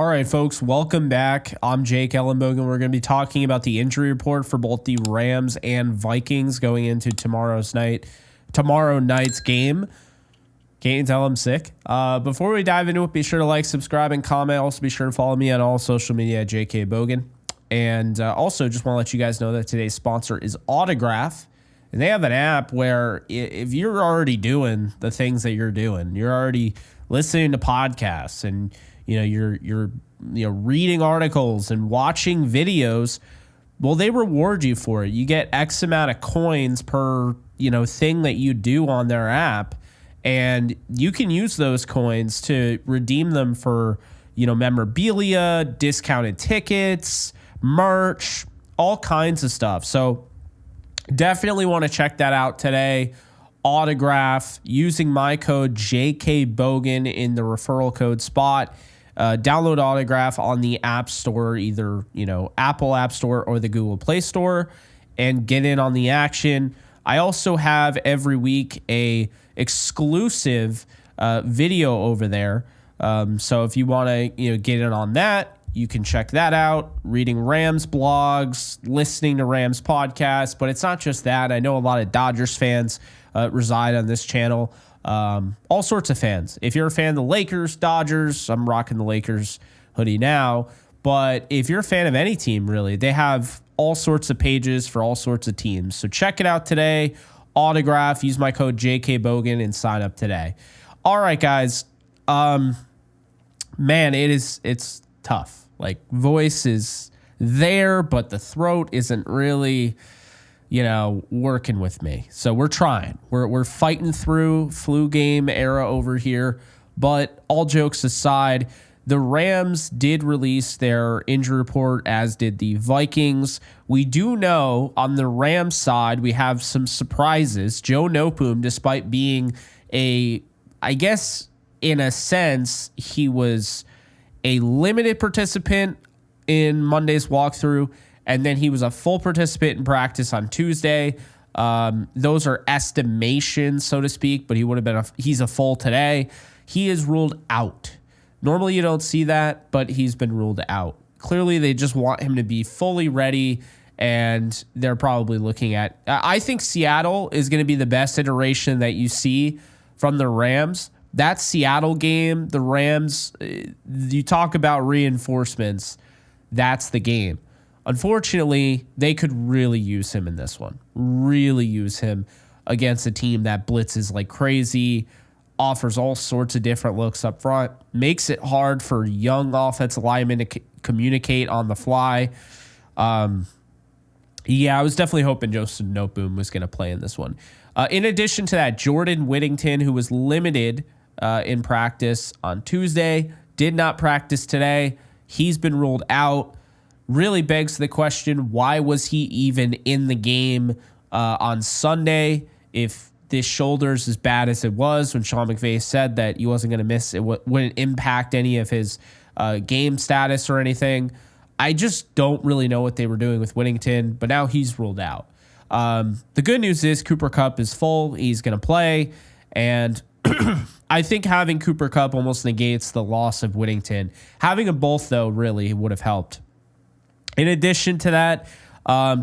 All right, folks, welcome back. I'm Jake Ellenbogen. We're going to be talking about the injury report for both the Rams and Vikings going into tomorrow night's game. Can't tell I'm sick. Before we dive into it, be sure to like, subscribe, and comment. Also, be sure to follow me on all social media at JKBogan. And also, just want to let you guys know that today's sponsor is Autograph. And they have an app where if you're already doing the things that you're doing, you're already listening to podcasts and you're reading articles and watching videos, well, they reward you for it. You get X amount of coins per thing that you do on their app, and you can use those coins to redeem them for memorabilia, discounted tickets, merch, all kinds of stuff. So definitely want to check that out today. Autograph, using my code JKBogan in the referral code spot. Download Autograph on the App Store, either Apple App Store or the Google Play Store, and get in on the action. I also have every week a exclusive video over there. So if you want to get in on that, you can check that out. Reading Rams blogs, listening to Rams podcasts, but it's not just that. I know a lot of Dodgers fans reside on this channel. All sorts of fans. If you're a fan of the Lakers, Dodgers, I'm rocking the Lakers hoodie now. But if you're a fan of any team, really, they have all sorts of pages for all sorts of teams. So check it out today. Autograph. Use my code JKBogan and sign up today. All right, guys. Man, it's tough. Like, voice is there, but the throat isn't really working with me. So we're trying. We're fighting through flu game era over here. But all jokes aside, the Rams did release their injury report, as did the Vikings. We do know on the Rams side, we have some surprises. Joe Noteboom, despite being I guess in a sense, he was a limited participant in Monday's walkthrough, and then he was a full participant in practice on Tuesday. Those are estimations, so to speak, but he's a full today. He is ruled out. Normally you don't see that, but he's been ruled out. Clearly they just want him to be fully ready, and they're probably looking at... I think Seattle is going to be the best iteration that you see from the Rams. That Seattle game, the Rams, you talk about reinforcements, that's the game. Unfortunately, they could really use him in this one. Really use him against a team that blitzes like crazy, offers all sorts of different looks up front, makes it hard for young offensive linemen to communicate on the fly. I was definitely hoping Joseph Noteboom was going to play in this one. In addition to that, Jordan Whittington, who was limited in practice on Tuesday, did not practice today. He's been ruled out. Really begs the question, why was he even in the game on Sunday if this shoulder's as bad as it was, when Sean McVay said that he wasn't going to miss, it wouldn't impact any of his game status or anything. I just don't really know what they were doing with Whittington, but now he's ruled out. The good news is Cooper Kupp is full. He's going to play, and I think having Cooper Kupp almost negates the loss of Whittington. Having them both, though, really would have helped. In addition to that,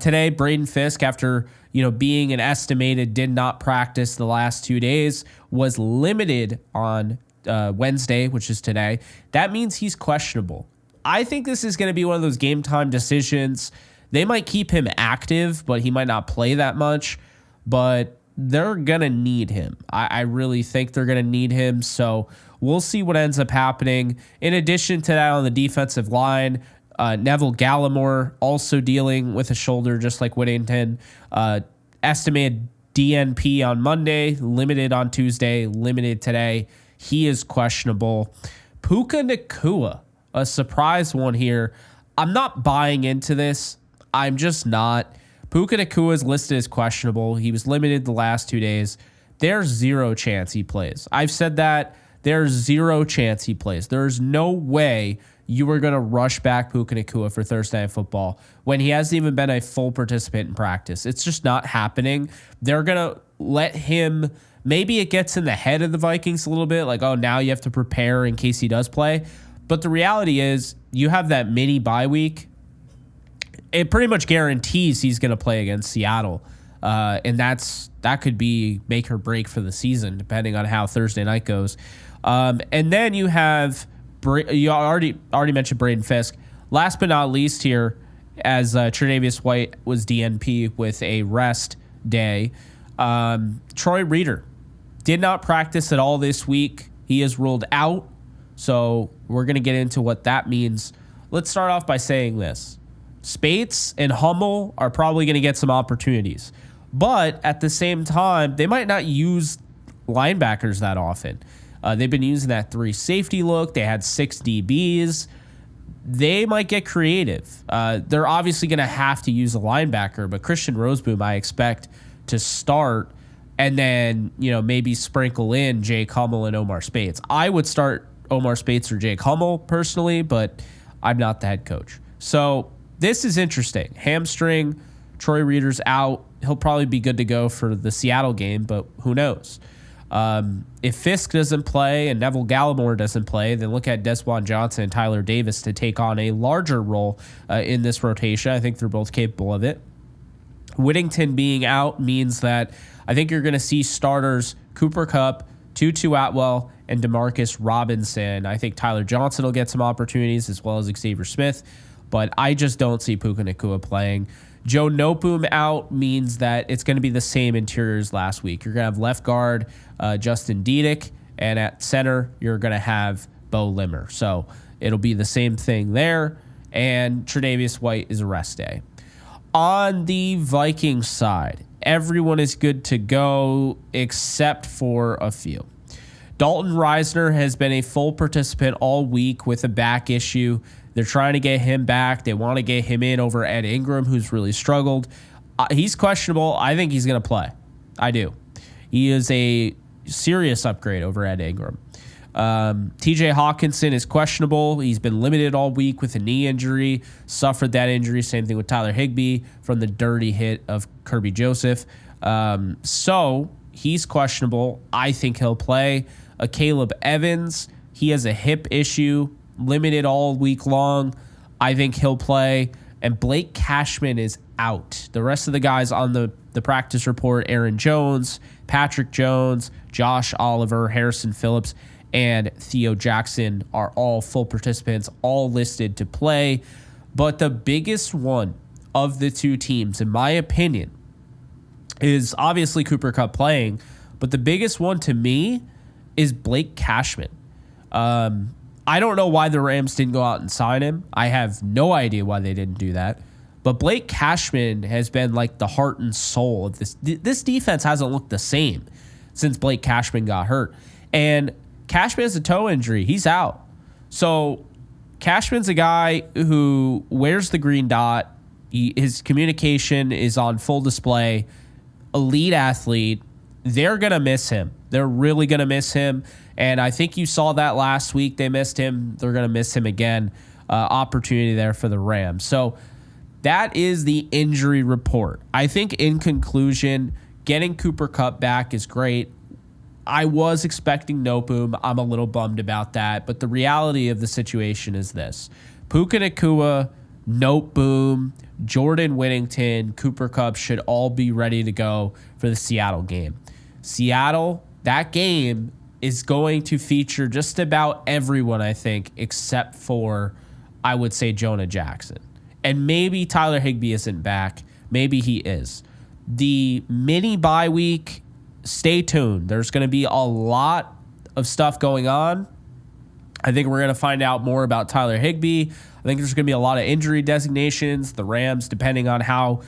today, Braden Fisk, after being an estimated did not practice the last 2 days, was limited on Wednesday, which is today. That means he's questionable. I think this is going to be one of those game time decisions. They might keep him active, but he might not play that much. But they're going to need him. I really think they're going to need him. So we'll see what ends up happening. In addition to that, on the defensive line, Neville Gallimore also dealing with a shoulder just like Whittington. Estimated DNP on Monday, limited on Tuesday, limited today. He is questionable. Puka Nacua, a surprise one here. I'm not buying into this. I'm just not. Puka Nacua is listed as questionable. He was limited the last 2 days. There's zero chance he plays. I've said that. There's zero chance he plays. There's no way you are going to rush back Puka Nacua for Thursday Night Football when he hasn't even been a full participant in practice. It's just not happening. They're going to let him, maybe it gets in the head of the Vikings a little bit, like, oh, now you have to prepare in case he does play. But the reality is you have that mini bye week. It pretty much guarantees he's going to play against Seattle. And that could be make or break for the season, depending on how Thursday night goes. And then you have, you already mentioned Braden Fisk. Last but not least here, as Tre'Davious White was DNP with a rest day, Troy Reeder did not practice at all this week. He is ruled out. So we're going to get into what that means. Let's start off by saying this. Spates and Hummel are probably going to get some opportunities. But at the same time, they might not use linebackers that often. They've been using that 3 safety look. They had 6 DBs. They might get creative. They're obviously going to have to use a linebacker, but Christian Roseboom, I expect to start and then, maybe sprinkle in Jake Hummel and Omar Spates. I would start Omar Spates or Jake Hummel personally, but I'm not the head coach. So this is interesting. Hamstring, Troy Reeder's out. He'll probably be good to go for the Seattle game, but who knows? If Fisk doesn't play and Neville Gallimore doesn't play, then look at Desjuan Johnson and Tyler Davis to take on a larger role in this rotation. I think they're both capable of it. Whittington being out means that I think you're going to see starters Cooper Kupp, Tutu Atwell, and Demarcus Robinson. I think Tyler Johnson will get some opportunities as well as Xavier Smith, but I just don't see Puka Nacua playing. Joe Noteboom out means that it's going to be the same interior as last week. You're going to have left guard Justin Diedick, and at center, you're going to have Bo Limmer. So it'll be the same thing there, and Tre'Davious White is a rest day. On the Vikings side, everyone is good to go except for a few. Dalton Reisner has been a full participant all week with a back issue. They're trying to get him back. They want to get him in over Ed Ingram, who's really struggled. He's questionable. I think he's going to play. I do. He is a serious upgrade over Ed Ingram. TJ Hawkinson is questionable. He's been limited all week with a knee injury, suffered that injury. Same thing with Tyler Higbee from the dirty hit of Kirby Joseph. So he's questionable. I think he'll play. Caleb Evans, he has a hip issue, limited all week long. I think he'll play. And Blake Cashman is out. The rest of the guys on the practice report, Aaron Jones, Patrick Jones, Josh Oliver, Harrison Phillips, and Theo Jackson are all full participants, all listed to play. But the biggest one of the two teams, in my opinion, is obviously Cooper Kupp playing. But the biggest one to me is Blake Cashman. I don't know why the Rams didn't go out and sign him. I have no idea why they didn't do that. But Blake Cashman has been like the heart and soul of this. This defense hasn't looked the same since Blake Cashman got hurt. And Cashman has a toe injury. He's out. So Cashman's a guy who wears the green dot. His communication is on full display. Elite athlete. They're going to miss him. They're really going to miss him. And I think you saw that last week. They missed him. They're going to miss him again. Opportunity there for the Rams. So that is the injury report. I think in conclusion, getting Cooper Kupp back is great. I was expecting Noteboom. I'm a little bummed about that. But the reality of the situation is this. Puka Nacua, Noteboom, Jordan Whittington, Cooper Kupp should all be ready to go for the Seattle game. Seattle, that game is going to feature just about everyone, I think, except for, I would say, Jonah Jackson. And maybe Tyler Higbee isn't back. Maybe he is. The mini bye week, stay tuned. There's going to be a lot of stuff going on. I think we're going to find out more about Tyler Higbee. I think there's going to be a lot of injury designations. The Rams, depending on how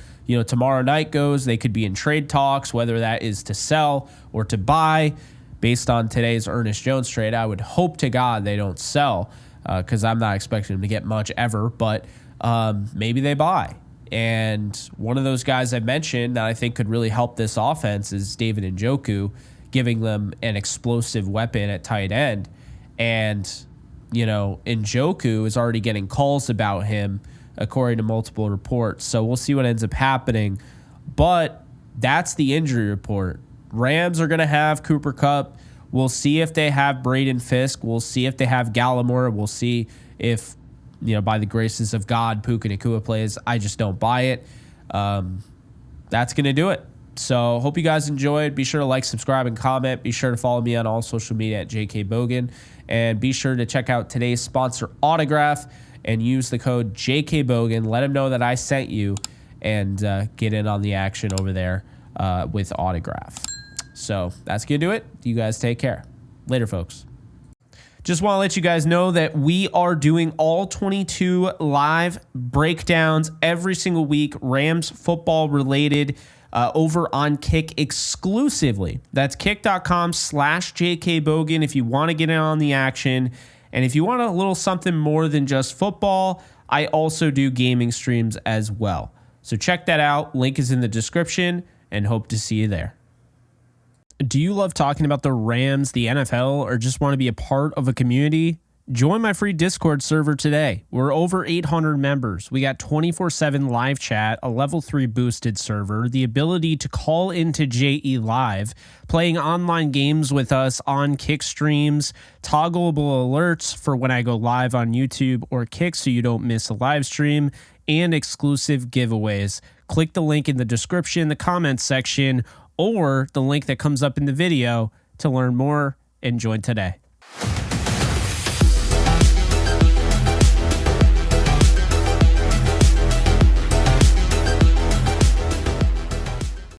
tomorrow night goes, they could be in trade talks, whether that is to sell or to buy. Based on today's Ernest Jones trade, I would hope to God they don't sell because I'm not expecting them to get much ever, but maybe they buy. And one of those guys I mentioned that I think could really help this offense is David Njoku, giving them an explosive weapon at tight end. And, Njoku is already getting calls about him, according to multiple reports. So we'll see what ends up happening. But that's the injury report. Rams are going to have Cooper Kupp. We'll see if they have Braden Fisk. We'll see if they have Gallimore. We'll see if, by the graces of God, Puka Nacua plays. I just don't buy it. That's going to do it. So hope you guys enjoyed. Be sure to like, subscribe, and comment. Be sure to follow me on all social media at JKBogan. And be sure to check out today's sponsor, Autograph, and use the code JKBogan. Let them know that I sent you and get in on the action over there with Autograph. So that's going to do it. You guys take care. Later, folks. Just want to let you guys know that we are doing all 22 live breakdowns every single week, Rams football related, over on Kick exclusively. That's kick.com/JKBogan if you want to get in on the action. And if you want a little something more than just football, I also do gaming streams as well. So check that out. Link is in the description, and hope to see you there. Do you love talking about the Rams, the NFL, or just want to be a part of a community? Join my free Discord server today. We're over 800 members. We got 24/7 live chat, a level 3 boosted server, the ability to call into JE Live, playing online games with us on Kick streams, toggleable alerts for when I go live on YouTube or Kick so you don't miss a live stream, and exclusive giveaways. Click the link in the description, the comments section, or the link that comes up in the video to learn more and join today.